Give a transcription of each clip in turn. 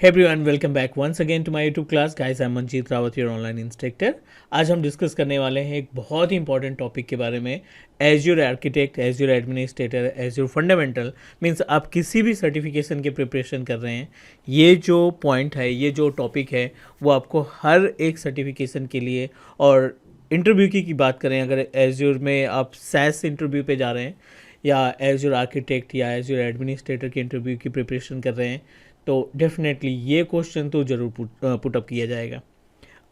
Hey everyone, welcome back once again to my YouTube class. Guys, I'm Manjeet Rawat, your online instructor. आज हम discuss करने वाले हैं एक बहुत ही इंपॉर्टेंट टॉपिक के बारे में, azure architect, azure administrator, azure fundamental. Means आप किसी भी सर्टिफिकेशन के प्रिपरेशन कर रहे हैं, ये जो पॉइंट है, ये जो टॉपिक है, वो आपको हर एक सर्टिफिकेशन के लिए और इंटरव्यू की बात करें, अगर एज्योर में आप सैस इंटरव्यू पे जा रहे हैं या एज्योर आर्किटेक्ट या एज्योर एडमिनिस्ट्रेटर के इंटरव्यू की प्रिपरेशन कर रहे हैं, तो डेफिनेटली ये क्वेश्चन तो ज़रूर पुटअप किया जाएगा।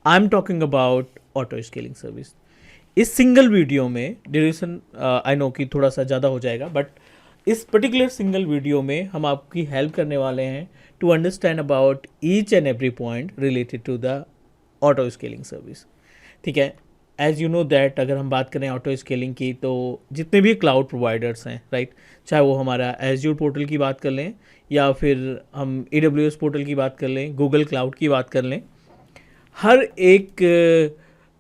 I am talking about auto scaling service. इस सिंगल वीडियो में ड्यूरेशन आई नो कि थोड़ा सा ज़्यादा हो जाएगा, बट इस पर्टिकुलर सिंगल वीडियो में हम आपकी हेल्प करने वाले हैं to understand about each and every point related to the auto scaling service. ठीक है, एज यू नो दैट अगर हम बात करें ऑटो स्केलिंग की, तो जितने भी क्लाउड प्रोवाइडर्स हैं, राइट, चाहे वो हमारा एज्योर पोर्टल की बात कर लें या फिर हम AWS पोर्टल की बात कर लें, गूगल क्लाउड की बात कर लें, हर एक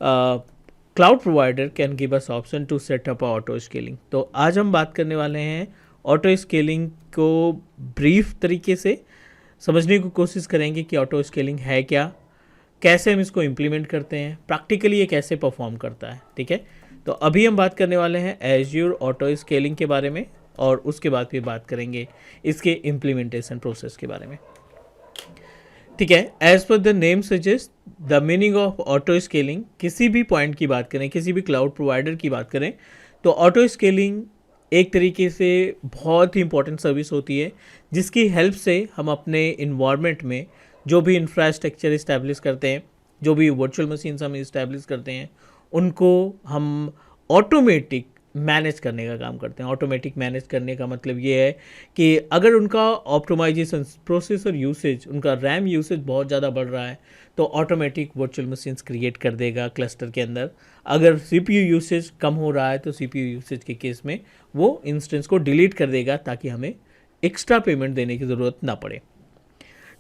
cloud provider can give us option to set up auto scaling. तो आज हम बात करने वाले हैं ऑटो स्केलिंग को ब्रीफ तरीके से समझने की कोशिश करेंगे कि ऑटो स्केलिंग है क्या, कैसे हम इसको इम्प्लीमेंट करते हैं, प्रैक्टिकली ये कैसे परफॉर्म करता है। ठीक है, तो अभी हम बात करने वाले हैं एज्योर ऑटो स्केलिंग के बारे में और उसके बाद फिर बात करेंगे इसके इम्प्लीमेंटेशन प्रोसेस के बारे में। ठीक है, as per the name suggest the meaning of auto scaling, किसी भी पॉइंट की बात करें, किसी भी क्लाउड प्रोवाइडर की बात करें, तो ऑटो स्केलिंग एक तरीके से बहुत ही इंपॉर्टेंट सर्विस होती है जिसकी हेल्प से हम अपने इन्वायरमेंट में जो भी इंफ्रास्ट्रक्चर इस्टेब्लिश करते हैं, जो भी वर्चुअल मशीन्स हम इस्टेब्लिश करते हैं, उनको हम ऑटोमेटिक मैनेज करने का काम करते हैं। ऑटोमेटिक मैनेज करने का मतलब ये है कि अगर उनका ऑप्टिमाइजेशन, प्रोसेसर यूसेज, उनका रैम यूसेज बहुत ज़्यादा बढ़ रहा है तो ऑटोमेटिक वर्चुअल मशीन्स क्रिएट कर देगा क्लस्टर के अंदर। अगर CPU यूसेज कम हो रहा है तो CPU यूसेज के केस में वो इंस्टेंस को डिलीट कर देगा ताकि हमें एक्स्ट्रा पेमेंट देने की ज़रूरत ना पड़े।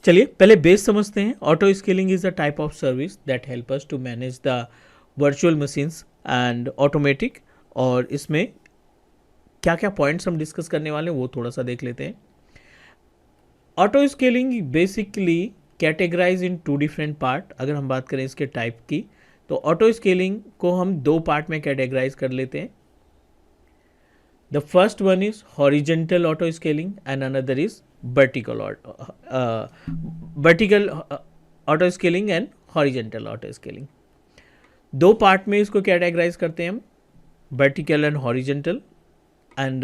चलिए पहले बेस समझते हैं। Auto scaling is a type of service that help us to manage the virtual machines and automatic, और इसमें क्या क्या पॉइंट्स हम डिस्कस करने वाले हैं वो थोड़ा सा देख लेते हैं। ऑटो स्केलिंग बेसिकली कैटेगराइज इन 2 डिफरेंट पार्ट। अगर हम बात करें इसके टाइप की, तो ऑटो स्केलिंग को हम 2 पार्ट में कैटेगराइज कर लेते हैं। The first one is horizontal auto scaling and another is vertical auto scaling and horizontal auto scaling. 2 part में इसको कैटेगराइज करते हैं हम, vertical and horizontal, and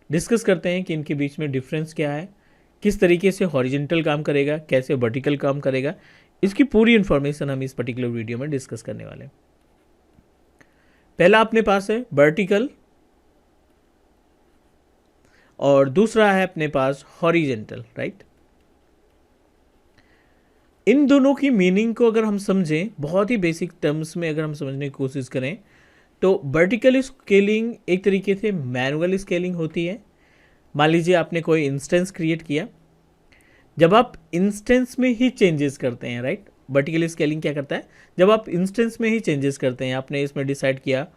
discuss करते हैं कि इनके बीच में डिफरेंस क्या है, किस तरीके से हॉरिजेंटल काम करेगा, कैसे वर्टिकल काम करेगा। इसकी पूरी इन्फॉर्मेशन हम इस पर्टिकुलर वीडियो में डिस्कस करने वाले हैं। पहला अपने पास है वर्टिकल और दूसरा है अपने पास हॉरिजेंटल, राइट। इन दोनों की मीनिंग को अगर हम समझें, बहुत ही बेसिक टर्म्स में अगर हम समझने की कोशिश करें, तो वर्टिकल स्केलिंग एक तरीके से मैनुअल स्केलिंग होती है। मान लीजिए आपने कोई इंस्टेंस क्रिएट किया, जब आप इंस्टेंस में ही चेंजेस करते हैं, राइट। वर्टिकल स्केलिंग क्या करता है, जब आप इंस्टेंस में ही चेंजेस करते हैं, आपने इसमें डिसाइड किया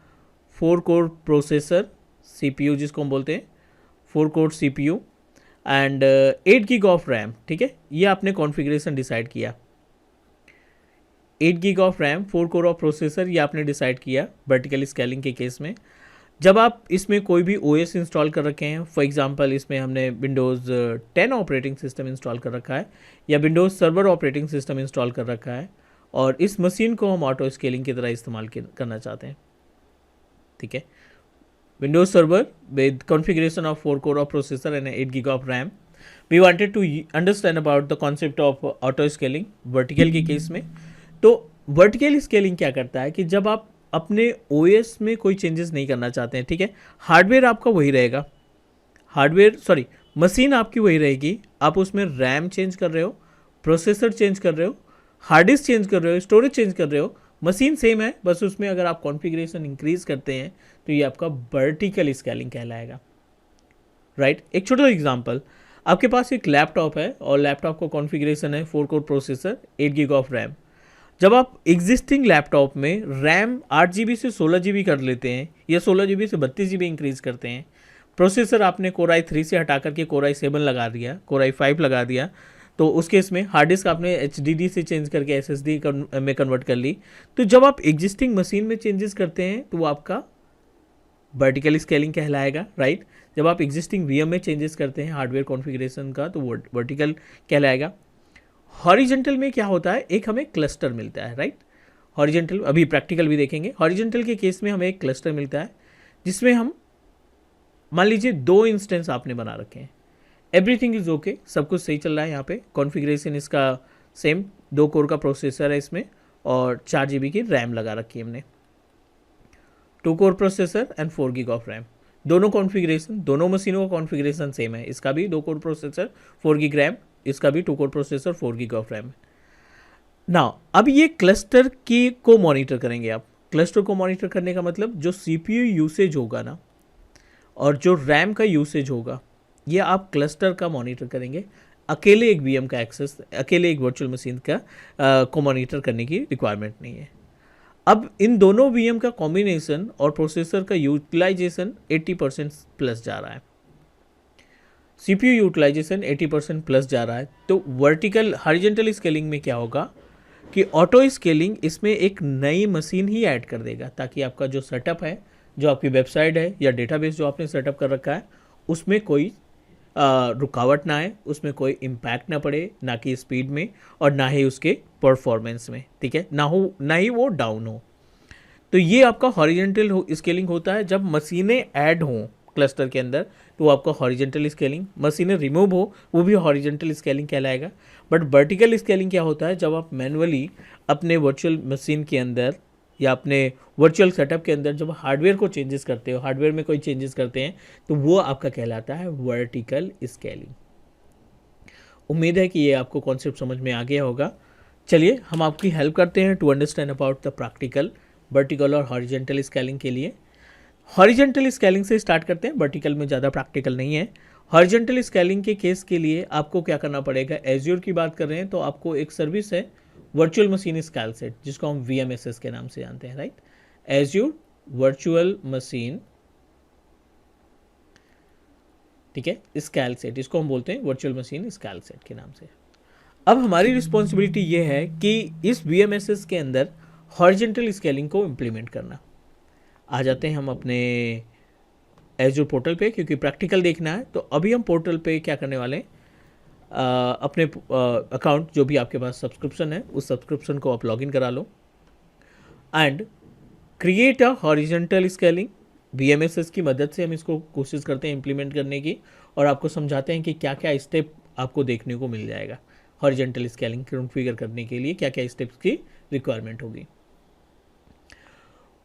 4 कोर प्रोसेसर CPU जिसको हम बोलते हैं 4 core CPU and 8 GB of RAM. ठीक है, ये आपने कॉन्फ़िगरेशन डिसाइड किया। 8 GB of RAM, 4 core of processor, ये आपने डिसाइड किया वर्टिकल स्केलिंग के केस में। जब आप इसमें कोई भी OS इंस्टॉल कर रखे हैं, फॉर एग्जांपल इसमें हमने विंडोज़ 10 ऑपरेटिंग सिस्टम इंस्टॉल कर रखा है या Windows server operating system install कर रखा है, और इस मशीन को हम ऑटो स्केलिंग की तरह इस्तेमाल करना चाहते हैं। ठीक है, Windows server with configuration of 4 core of processor and 8 GB of RAM. We wanted to understand about the concept of auto scaling vertical के केस में। तो वर्टिकल स्केलिंग क्या करता है कि जब आप अपने OS में कोई चेंजेस नहीं करना चाहते हैं, ठीक है, हार्डवेयर आपका वही रहेगा, मशीन आपकी वही रहेगी, आप उसमें रैम चेंज कर रहे हो, प्रोसेसर चेंज कर रहे हो, हार्ड डिस्क चेंज कर रहे हो, स्टोरेज चेंज कर रहे हो, मशीन सेम है, बस उसमें अगर आप कॉन्फ़िगरेशन इंक्रीज करते हैं तो ये आपका वर्टिकल स्केलिंग कहलाएगा, राइट। एक छोटा एग्जांपल, आपके पास एक लैपटॉप है और लैपटॉप का कॉन्फ़िगरेशन है 4 core processor, 8 GB of RAM. जब आप एग्जिस्टिंग लैपटॉप में रैम 8 GB से 16 GB कर लेते हैं या 16 GB से 32 GB इंक्रीज़ करते हैं, प्रोसेसर आपने Core i3 से हटा करके Core i7 लगा दिया, Core i5 लगा दिया, तो उस केस में हार्ड डिस्क आपने HDD से चेंज करके SSD में कन्वर्ट कर ली। तो जब आप एग्जिस्टिंग मशीन में चेंजेस करते हैं तो वो आपका वर्टिकल स्केलिंग कहलाएगा, राइट। जब आप एग्जिस्टिंग VM में चेंजेस करते हैं हार्डवेयर कॉन्फ़िगरेशन का तो वो वर्टिकल कहलाएगा। हॉरिजेंटल में क्या होता है, एक हमें क्लस्टर मिलता है, राइट। हॉरिजेंटल अभी प्रैक्टिकल भी देखेंगे। हॉरिजेंटल के केस में हमें एक क्लस्टर मिलता है जिसमें हम मान लीजिए 2 इंस्टेंस आपने बना रखे हैं, एवरीथिंग इज ओके, सब कुछ सही चल रहा है। यहाँ पे कॉन्फ़िगरेशन इसका सेम, 2 कोर का प्रोसेसर है इसमें और 4 GB की रैम लगा रखी है हमने, 2 core processor and 4 GB of RAM. दोनों कॉन्फ़िगरेशन, दोनों मशीनों का कॉन्फ़िगरेशन सेम है। इसका भी 2 कोर प्रोसेसर 4 GB रैम, इसका भी 2 core processor 4 GB of RAM. Now अब ये क्लस्टर की को मॉनिटर करेंगे आप। क्लस्टर को मॉनिटर करने का मतलब जो CPU यूसेज होगा ना और जो रैम का यूसेज होगा ये आप क्लस्टर का मॉनिटर करेंगे। अकेले एक VM का एक्सेस, अकेले एक वर्चुअल मशीन का को मॉनिटर करने की रिक्वायरमेंट नहीं है। अब इन दोनों VM का कॉम्बिनेशन और प्रोसेसर का यूटिलाइजेशन 80% प्लस जा रहा है, CPU यूटिलाइजेशन 80% प्लस जा रहा है। तो वर्टिकल हॉरिजॉन्टल स्केलिंग में क्या होगा कि ऑटो स्केलिंग इसमें एक नई मशीन ही ऐड कर देगा ताकि आपका जो सेटअप है, जो आपकी वेबसाइट है या डेटाबेस जो आपने सेटअप कर रखा है उसमें कोई रुकावट ना आए, उसमें कोई इम्पैक्ट ना पड़े, ना कि स्पीड में और ना ही उसके परफॉर्मेंस में, ठीक है, ना ही वो डाउन हो। तो ये आपका हॉरिजॉन्टल स्केलिंग होता है जब मशीनें ऐड हों क्लस्टर के अंदर, तो आपका हॉरिजॉन्टल स्केलिंग। मशीनें रिमूव हो वो भी हॉरिजॉन्टल स्केलिंग कहलाएगा। बट वर्टिकल स्केलिंग क्या होता है, जब आप मैनुअली अपने वर्चुअल मशीन के अंदर या अपने वर्चुअल सेटअप के अंदर जब हार्डवेयर को चेंजेस करते हो, हार्डवेयर में कोई चेंजेस करते हैं तो वो आपका कहलाता है वर्टिकल स्केलिंग। उम्मीद है कि ये आपको कॉन्सेप्ट समझ में आ गया होगा। चलिए हम आपकी हेल्प करते हैं to understand about the practical vertical और हॉरिजॉन्टल स्केलिंग के लिए। हॉरिजॉन्टल स्केलिंग से स्टार्ट करते हैं, वर्टिकल में ज़्यादा प्रैक्टिकल नहीं है। हॉरिजॉन्टल स्केलिंग के केस के लिए आपको क्या करना पड़ेगा, एज्योर की बात कर रहे हैं तो आपको एक सर्विस है वर्चुअल मशीन स्केल सेट, जिसको हम VMSS के नाम से जानते हैं, राइट। एज्योर वर्चुअल मशीन, ठीक है, स्केल सेट, इसको हम बोलते हैं वर्चुअल मशीन स्केल सेट के नाम से। अब हमारी रिस्पॉन्सिबिलिटी ये है कि इस VMSS के अंदर हॉरिजॉन्टल स्केलिंग को इम्प्लीमेंट करना। आ जाते हैं हम अपने एज्योर पोर्टल पे, क्योंकि प्रैक्टिकल देखना है। तो अभी हम पोर्टल पे क्या करने वाले हैं, अपने अकाउंट जो भी आपके पास सब्सक्रिप्शन है उस सब्सक्रिप्शन को आप लॉगिन करा लो and create a horizontal scaling. VMSS की मदद से हम इसको कोशिश करते हैं इम्प्लीमेंट करने की और आपको समझाते हैं कि क्या क्या स्टेप आपको देखने को मिल जाएगा हॉरिजॉन्टल स्केलिंग कॉन्फ़िगर करने के लिए, क्या क्या स्टेप्स की रिक्वायरमेंट होगी।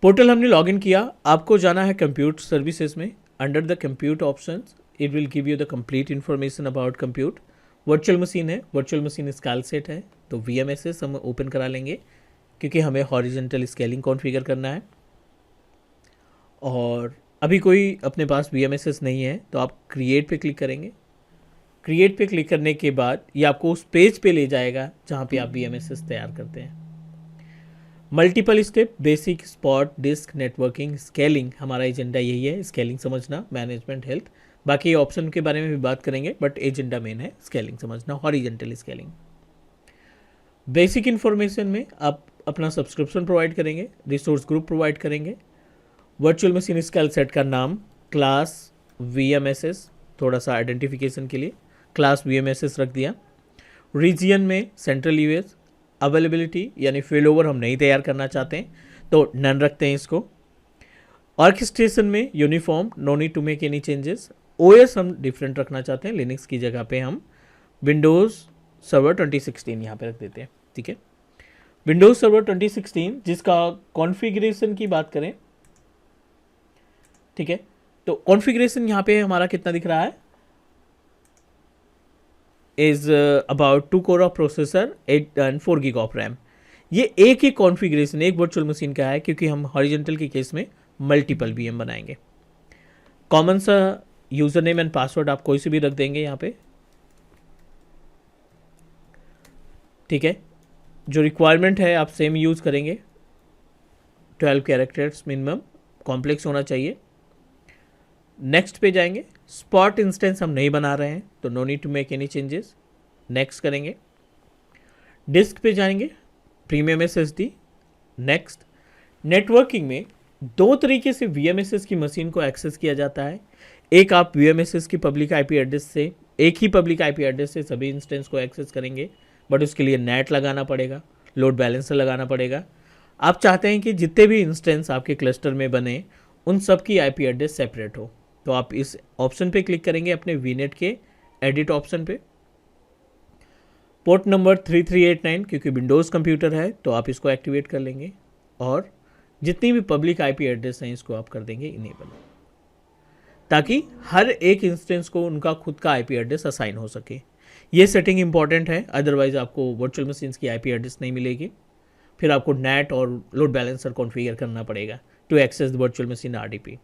पोर्टल हमने लॉगिन किया, आपको जाना है कंप्यूट सर्विसेज में। Under the compute options it will give you the complete information about compute. Virtual machine है, वर्चुअल मशीन स्केल सेट है, तो VMSS हम ओपन करा लेंगे क्योंकि हमें हॉरिजॉन्टल स्केलिंग कॉन्फ़िगर करना है। और अभी कोई अपने पास VMSS नहीं है तो आप क्रिएट पे क्लिक करेंगे। क्रिएट पे क्लिक करने के बाद ये आपको उस पेज पे ले जाएगा जहाँ पे आप VMSS तैयार करते हैं। Multiple step, basic, spot, disk, networking, scaling, हमारा एजेंडा यही है, स्केलिंग समझना, मैनेजमेंट, हेल्थ। बाकी ऑप्शन के बारे में भी बात करेंगे बट एजेंडा मेन है स्केलिंग समझना, हॉरिजॉन्टल स्केलिंग। बेसिक इन्फॉर्मेशन में आप अपना सब्सक्रिप्शन प्रोवाइड करेंगे, रिसोर्स ग्रुप प्रोवाइड करेंगे, वर्चुअल मशीन स्केल सेट का नाम, क्लास VMSS, थोड़ा सा आइडेंटिफिकेशन के लिए क्लास VMSS रख दिया। रीजियन में सेंट्रल US, अवेलेबिलिटी यानी फेल ओवर हम नहीं तैयार करना चाहते हैं तो नन रखते हैं इसको। ऑर्केस्ट्रेशन में uniform, no need to make any changes. OS हम डिफरेंट रखना चाहते हैं, लिनक्स की जगह पे हम विंडोज़ सर्वर 2016 यहाँ पे रख देते हैं, ठीक है। विंडोज़ सर्वर 2016 जिसका कॉन्फ़िगरेशन की बात करें, ठीक है, तो कॉन्फ़िगरेशन यहाँ पे हमारा कितना दिख रहा है, is about 2 core of processor 8 and 4 GB of RAM. ये एक ही कॉन्फ़िगरेशन एक वर्चुअल मशीन का है क्योंकि हम हॉरिजॉन्टल के केस में मल्टीपल VM बनाएंगे। कॉमन सा यूज़र नेम एंड पासवर्ड आप कोई से भी रख देंगे यहाँ पे, ठीक है। जो रिक्वायरमेंट है आप सेम यूज़ करेंगे, 12 कैरेक्टर्स मिनिमम, कॉम्प्लेक्स होना चाहिए। नेक्स्ट पे जाएंगे। स्पॉट इंस्टेंस हम नहीं बना रहे हैं तो no need to make any changes, next करेंगे। डिस्क पे जाएंगे, प्रीमियम SSD, नेक्स्ट। नेटवर्किंग में दो तरीके से VMSS की मशीन को एक्सेस किया जाता है। एक, आप VMSS की पब्लिक IP एड्रेस से, एक ही पब्लिक IP एड्रेस से सभी इंस्टेंस को एक्सेस करेंगे, बट उसके लिए नेट लगाना पड़ेगा, लोड बैलेंसर लगाना पड़ेगा। आप चाहते हैं कि जितने भी इंस्टेंस आपके क्लस्टर में बने उन सब की IP एड्रेस सेपरेट हो, तो आप इस ऑप्शन पे क्लिक करेंगे अपने VNet के एडिट ऑप्शन पे। पोर्ट नंबर 3389, क्योंकि विंडोज़ कंप्यूटर है तो आप इसको एक्टिवेट कर लेंगे, और जितनी भी पब्लिक IP एड्रेस हैं इसको आप कर देंगे इनेबल, ताकि हर एक इंस्टेंस को उनका खुद का IP एड्रेस असाइन हो सके। ये सेटिंग इंपॉर्टेंट है, अदरवाइज आपको वर्चुअल मशीन्स की IP एड्रेस नहीं मिलेगी, फिर आपको नेट और लोड बैलेंसर कॉन्फ़िगर करना पड़ेगा to access the virtual machine RDP।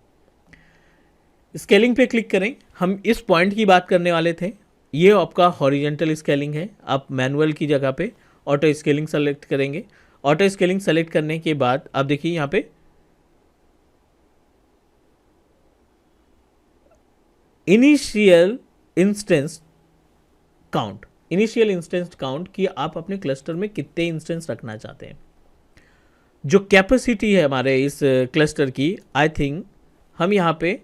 Scaling पे क्लिक करें। हम इस पॉइंट की बात करने वाले थे, ये आपका हॉरिजेंटल स्केलिंग है। आप मैनुअल की जगह पे ऑटो स्केलिंग सेलेक्ट करेंगे। ऑटो स्केलिंग सेलेक्ट करने के बाद आप देखिए यहाँ पे initial instance count, initial instance count कि आप अपने क्लस्टर में कितने इंस्टेंस रखना चाहते हैं। जो कैपेसिटी है हमारे इस क्लस्टर की, आई थिंक हम यहाँ पे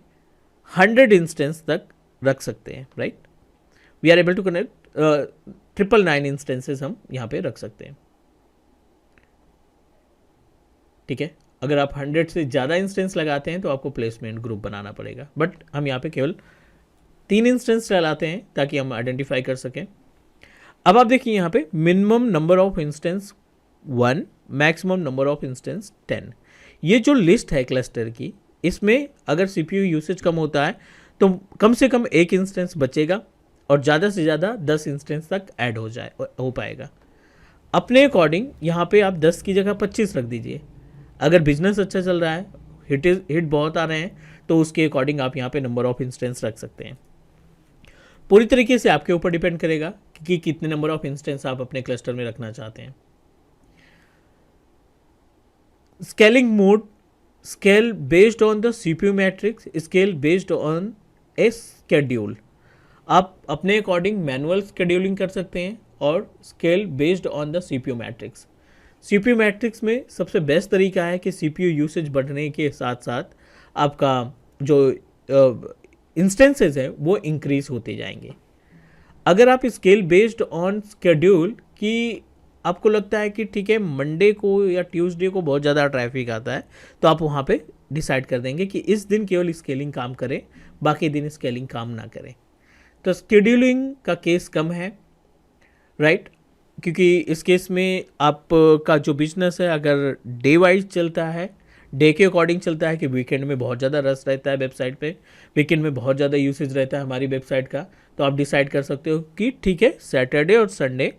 100 इंस्टेंस तक रख सकते हैं, right. We are able to connect 999 instances हम यहाँ पे रख सकते हैं, ठीक है। अगर आप 100 से ज़्यादा इंस्टेंस लगाते हैं तो आपको प्लेसमेंट ग्रुप बनाना पड़ेगा, बट हम यहाँ पे केवल 3 इंस्टेंस चलाते हैं ताकि हम आइडेंटिफाई कर सकें। अब आप देखिए यहाँ पे minimum number of instance 1, maximum number of instance 10। ये जो लिस्ट है क्लस्टर की, इसमें अगर CPU यूसेज कम होता है तो कम से कम एक इंस्टेंस बचेगा और ज़्यादा से ज़्यादा 10 इंस्टेंस तक ऐड हो पाएगा। अपने अकॉर्डिंग यहाँ पे आप 10 की जगह 25 रख दीजिए। अगर बिजनेस अच्छा चल रहा है, हिट बहुत आ रहे हैं, तो उसके अकॉर्डिंग आप यहाँ पे नंबर ऑफ इंस्टेंस रख सकते हैं। पूरी तरीके से आपके ऊपर डिपेंड करेगा कि कितने नंबर ऑफ इंस्टेंस आप अपने क्लस्टर में रखना चाहते हैं। Scaling mode, scale based on the CPU matrix, scale based on A schedule. आप अपने अकॉर्डिंग मैनुअल स्केड्यूलिंग कर सकते हैं और scale based on the CPU matrix. CPU matrix में सबसे बेस्ट तरीका है कि CPU यूसेज बढ़ने के साथ साथ आपका जो इंस्टेंसेस है वो इंक्रीज होते जाएंगे। अगर आप स्केल बेस्ड ऑन स्केड्यूल कि आपको लगता है कि ठीक है मंडे को या ट्यूसडे को बहुत ज़्यादा ट्रैफिक आता है, तो आप वहाँ पे डिसाइड कर देंगे कि इस दिन केवल स्केलिंग काम करे, बाकी दिन स्केलिंग काम ना करें। तो स्केड्यूलिंग का केस कम है, राइट, क्योंकि इस केस में आपका जो बिजनेस है अगर डे वाइज चलता है, डे के अकॉर्डिंग चलता है कि वीकेंड में बहुत ज़्यादा रश रहता है वेबसाइट पे, वीकेंड में बहुत ज़्यादा यूसेज रहता है हमारी वेबसाइट का, तो आप डिसाइड कर सकते हो कि ठीक है सैटरडे और संडे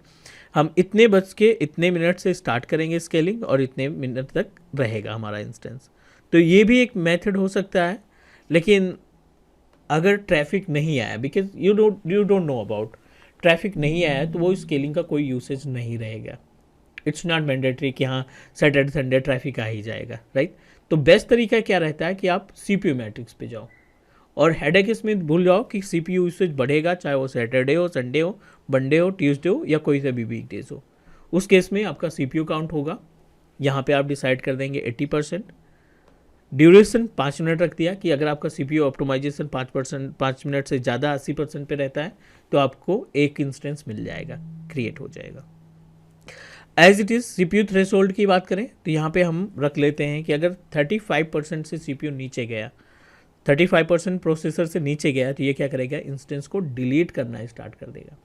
हम इतने बज के इतने मिनट से स्टार्ट करेंगे स्केलिंग और इतने मिनट तक रहेगा हमारा इंस्टेंस। तो ये भी एक मेथड हो सकता है, लेकिन अगर ट्रैफिक नहीं आया, because you don't know about, traffic नहीं आया तो वो स्केलिंग का कोई यूसेज नहीं रहेगा। इट्स नॉट मैंडेटरी कि हाँ सैटरडे संडे ट्रैफिक आ ही जाएगा, राइट। तो बेस्ट तरीका क्या रहता है कि आप CPU मैट्रिक्स पे जाओ और हेडेक इसमें भूल जाओ कि CPU यूसेज बढ़ेगा, चाहे वो सैटरडे हो, संडे हो, मंडे हो, ट्यूसडे हो या कोई सा भी वीकडेज हो। उस केस में आपका CPU काउंट होगा, यहाँ पे आप डिसाइड कर देंगे 80%। ड्यूरेशन 5 मिनट रख दिया कि अगर आपका CPU ऑप्टिमाइजेशन 5 मिनट से ज़्यादा 80% पे रहता है तो आपको एक इंस्टेंस मिल जाएगा, क्रिएट हो जाएगा। As it is CPU threshold की बात करें तो यहाँ पे हम रख लेते हैं कि अगर 35% से CPU नीचे गया, 35% प्रोसेसर से नीचे गया, तो ये क्या करेगा, इंस्टेंस को डिलीट करना स्टार्ट कर देगा।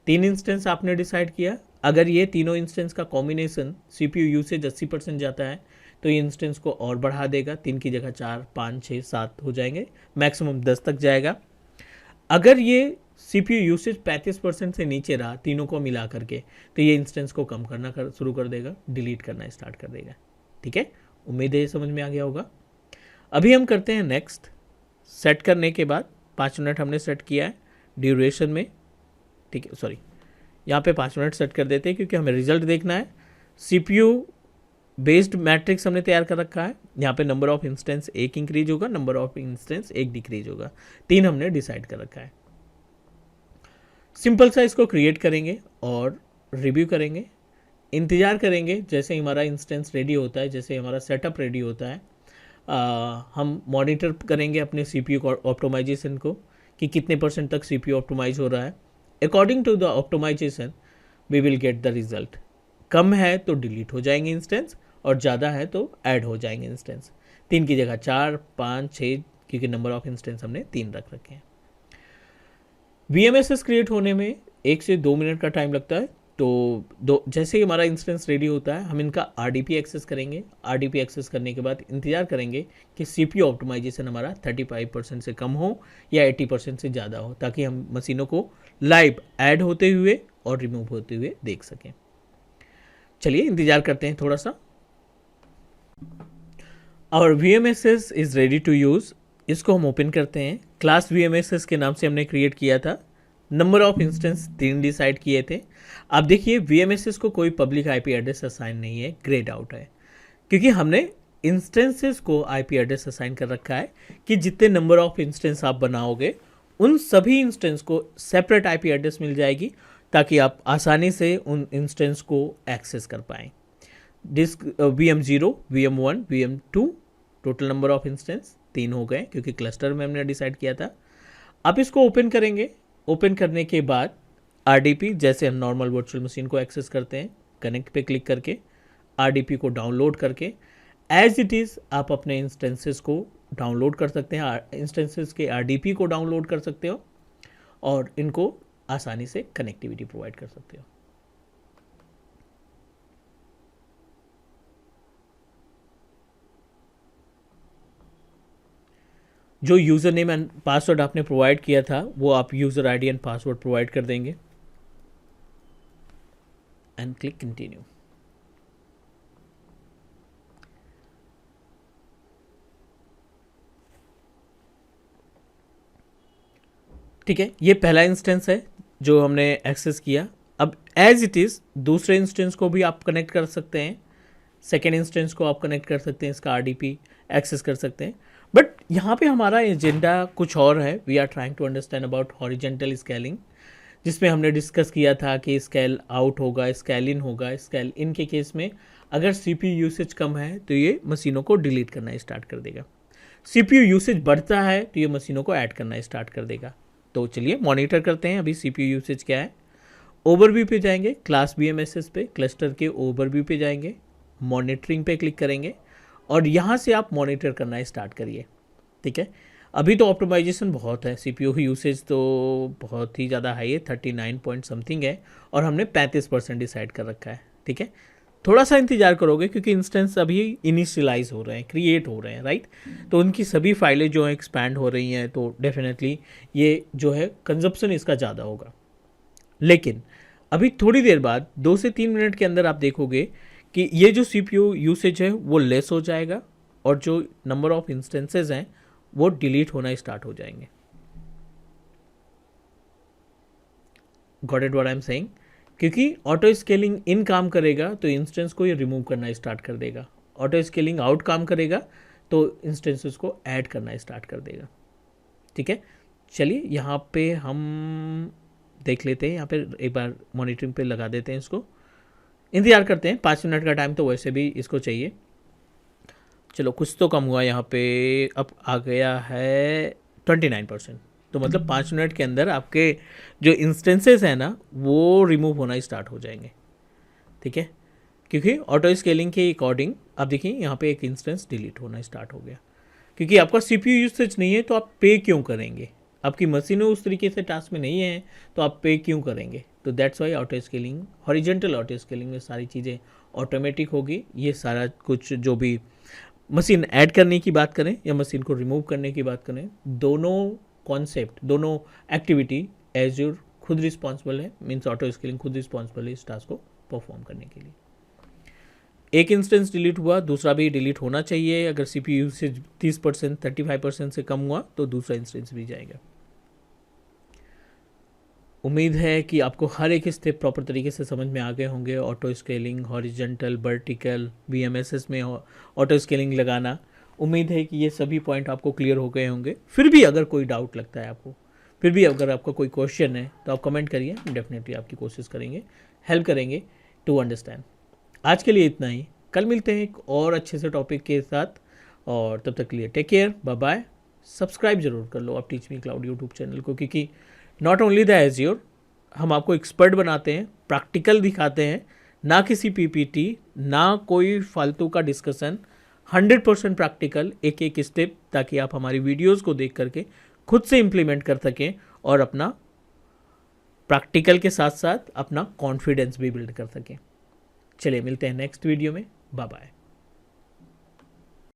3 इंस्टेंस आपने डिसाइड किया, अगर ये तीनों इंस्टेंस का कॉम्बिनेशन CPU यूसेज 80% जाता है तो ये इंस्टेंस को और बढ़ा देगा, 3 की जगह 4, 5, 6, 7 हो जाएंगे, मैक्सिमम 10 तक जाएगा। अगर ये CPU यूसेज 35% से नीचे रहा तीनों को मिला करके, तो ये इंस्टेंस को कम करना शुरू कर देगा, डिलीट करना स्टार्ट कर देगा। ठीक है, उम्मीद है ये समझ में आ गया होगा। अभी हम करते हैं नेक्स्ट। सेट करने के बाद 5 मिनट हमने सेट किया है ड्यूरेशन में, ठीक है, सॉरी यहाँ पे 5 मिनट सेट कर देते हैं क्योंकि हमें रिजल्ट देखना है। CPU बेस्ड मैट्रिक्स हमने तैयार कर रखा है, यहाँ पे नंबर ऑफ इंस्टेंस 1 इंक्रीज होगा, नंबर ऑफ इंस्टेंस 1 डिक्रीज होगा, 3 हमने डिसाइड कर रखा है। सिंपल सा इसको क्रिएट करेंगे और रिव्यू करेंगे, इंतज़ार करेंगे जैसे हमारा इंस्टेंस रेडी होता है, जैसे हमारा सेटअप रेडी होता है। हम मॉनिटर करेंगे अपने CPU ऑप्टिमाइजेशन को कि कितने % तक CPU ऑप्टिमाइज हो रहा है। According to the optimisation we will get the result. कम है तो डिलीट हो जाएंगे इंस्टेंस और ज़्यादा है तो ऐड हो जाएंगे इंस्टेंस। 3 की जगह 4, 5, 6, क्योंकि नंबर ऑफ इंस्टेंस हमने 3 रख रखे हैं। VMSS क्रिएट होने में 1 से 2 मिनट का टाइम लगता है। तो जैसे ही हमारा इंस्टेंस रेडी होता है हम इनका RDP एक्सेस करेंगे। RDP एक्सेस करने के बाद इंतजार करेंगे कि CPU ऑप्टिमाइजेशन हमारा 35% से कम हो या 80% से ज़्यादा हो, ताकि हम मशीनों को लाइव ऐड होते हुए और रिमूव होते हुए देख सकें। चलिए इंतजार करते हैं थोड़ा सा। और VMSS is ready to use. इसको हम ओपन करते हैं। क्लास VMSS के नाम से हमने क्रिएट किया था। नंबर ऑफ इंस्टेंस 3 डिसाइड किए थे। अब देखिए VMSS को कोई पब्लिक IP एड्रेस असाइन नहीं है, ग्रेड आउट है, क्योंकि हमने इंस्टेंसेस को IP एड्रेस असाइन कर रखा है कि जितने नंबर ऑफ इंस्टेंस आप बनाओगे उन सभी इंस्टेंस को सेपरेट IP एड्रेस मिल जाएगी, ताकि आप आसानी से उन इंस्टेंस को एक्सेस कर पाएँ। Disk VM0, VM1, VM2 total number of instance 3 हो गए, क्योंकि क्लस्टर में हमने डिसाइड किया था। अब इसको ओपन करेंगे। ओपन करने के बाद RDP, जैसे हम नॉर्मल वर्चुअल मशीन को एक्सेस करते हैं, कनेक्ट पे क्लिक करके RDP को डाउनलोड करके एज इट इज़ आप अपने इंस्टेंसेस को डाउनलोड कर सकते हैं। इंस्टेंसेस के RDP को डाउनलोड कर सकते हो और इनको आसानी से कनेक्टिविटी प्रोवाइड कर सकते हो। जो यूज़र नेम एंड पासवर्ड आपने प्रोवाइड किया था वो आप user ID and password provide कर देंगे एंड क्लिक कंटिन्यू। ठीक है, ये पहला इंस्टेंस है जो हमने एक्सेस किया। अब एज इट इज़ दूसरे इंस्टेंस को भी आप कनेक्ट कर सकते हैं। सेकेंड इंस्टेंस को आप कनेक्ट कर सकते हैं, इसका RDP एक्सेस कर सकते हैं। बट यहाँ पे हमारा एजेंडा कुछ और है। We are trying to understand about horizontal scaling, जिसमें हमने डिस्कस किया था कि स्केल आउट होगा, स्केल इन होगा। स्केल इन के केस में अगर CPU यूसेज कम है तो ये मशीनों को डिलीट करना स्टार्ट कर देगा। CPU यूसेज बढ़ता है तो ये मशीनों को ऐड करना स्टार्ट कर देगा। तो चलिए मॉनिटर करते हैं अभी CPU यूसेज क्या है। ओवरव्यू पे जाएंगे, क्लास VMSS पे, क्लस्टर के ओवरव्यू पे जाएंगे, मॉनिटरिंग पे क्लिक करेंगे और यहाँ से आप मॉनिटर करना स्टार्ट करिए। ठीक है, अभी तो ऑप्टिमाइजेशन बहुत है, CPU यूसेज तो बहुत ही ज़्यादा हाई है, 39 पॉइंट समथिंग है और हमने 35% डिसाइड कर रखा है। ठीक है, थोड़ा सा इंतजार करोगे क्योंकि इंस्टेंस अभी इनिशियलाइज हो रहे हैं, क्रिएट हो रहे हैं, राइट। तो उनकी सभी फाइलें जो हैं एक्सपैंड हो रही हैं, तो डेफिनेटली ये जो है कंजप्शन इसका ज़्यादा होगा। लेकिन अभी थोड़ी देर बाद 2 से 3 मिनट के अंदर आप देखोगे कि ये जो CPU यूसेज है वो लेस हो जाएगा और जो नंबर ऑफ इंस्टेंसेस हैं वो डिलीट होना स्टार्ट हो जाएंगे। Got it what I am saying? क्योंकि ऑटो स्केलिंग इन काम करेगा तो इंस्टेंस को ये रिमूव करना स्टार्ट कर देगा। ऑटो स्केलिंग आउट काम करेगा तो इंस्टेंसेस को ऐड करना स्टार्ट कर देगा। ठीक है, चलिए यहाँ पे हम देख लेते हैं। यहाँ पे एक बार मॉनिटरिंग पे लगा देते हैं इसको, इंतजार करते हैं। 5 मिनट का टाइम तो वैसे भी इसको चाहिए। चलो कुछ तो कम हुआ यहाँ पे, अब आ गया है 29%। तो मतलब 5 मिनट के अंदर आपके जो इंस्टेंसेस हैं ना वो रिमूव होना स्टार्ट हो जाएंगे। ठीक है, क्योंकि ऑटो स्केलिंग के अकॉर्डिंग आप देखिए यहाँ पे एक इंस्टेंस डिलीट होना स्टार्ट हो गया। क्योंकि आपका CPU यूसेज नहीं है तो आप पे क्यों करेंगे? आपकी मशीनें उस तरीके से टास्क में नहीं है तो आप पे क्यों करेंगे? तो that's why auto scaling, horizontal auto scaling में सारी चीज़ें ऑटोमेटिक होगी। ये सारा कुछ जो भी मशीन ऐड करने की बात करें या मशीन को रिमूव करने की बात करें, दोनों कॉन्सेप्ट, दोनों एक्टिविटी एज्योर खुद रिस्पॉन्सिबल है। मीन्स ऑटो स्केलिंग खुद रिस्पॉन्सिबल है इस टास्क को परफॉर्म करने के लिए। एक इंस्टेंस डिलीट हुआ, दूसरा भी डिलीट होना चाहिए। अगर CPU यूसेज 30%, 35% से कम हुआ तो दूसरा इंस्टेंस भी जाएगा। उम्मीद है कि आपको हर एक स्टेप प्रॉपर तरीके से समझ में आ गए होंगे। Auto scaling, horizontal, vertical, VMSS में ऑटो स्केलिंग लगाना, उम्मीद है कि ये सभी पॉइंट आपको क्लियर हो गए होंगे। फिर भी अगर कोई डाउट लगता है आपको, फिर भी अगर आपका कोई क्वेश्चन है तो आप कमेंट करिए, हम डेफिनेटली आपकी कोशिश करेंगे, हेल्प करेंगे टू अंडरस्टैंड। आज के लिए इतना ही, कल मिलते हैं एक और अच्छे से टॉपिक के साथ, और तब तक के लिए take care, bye bye. Subscribe जरूर कर लो आप teach me cloud YouTube channel को, क्योंकि नॉट ओनली द एज्योर, हम आपको एक्सपर्ट बनाते हैं, प्रैक्टिकल दिखाते हैं, ना किसी पीपीटी, ना कोई फालतू का डिस्कशन, 100% प्रैक्टिकल, एक एक स्टेप, ताकि आप हमारी वीडियोस को देख करके खुद से इम्प्लीमेंट कर सकें और अपना प्रैक्टिकल के साथ साथ अपना कॉन्फिडेंस भी बिल्ड कर सकें। चलिए मिलते हैं नेक्स्ट वीडियो में, बाय बाय।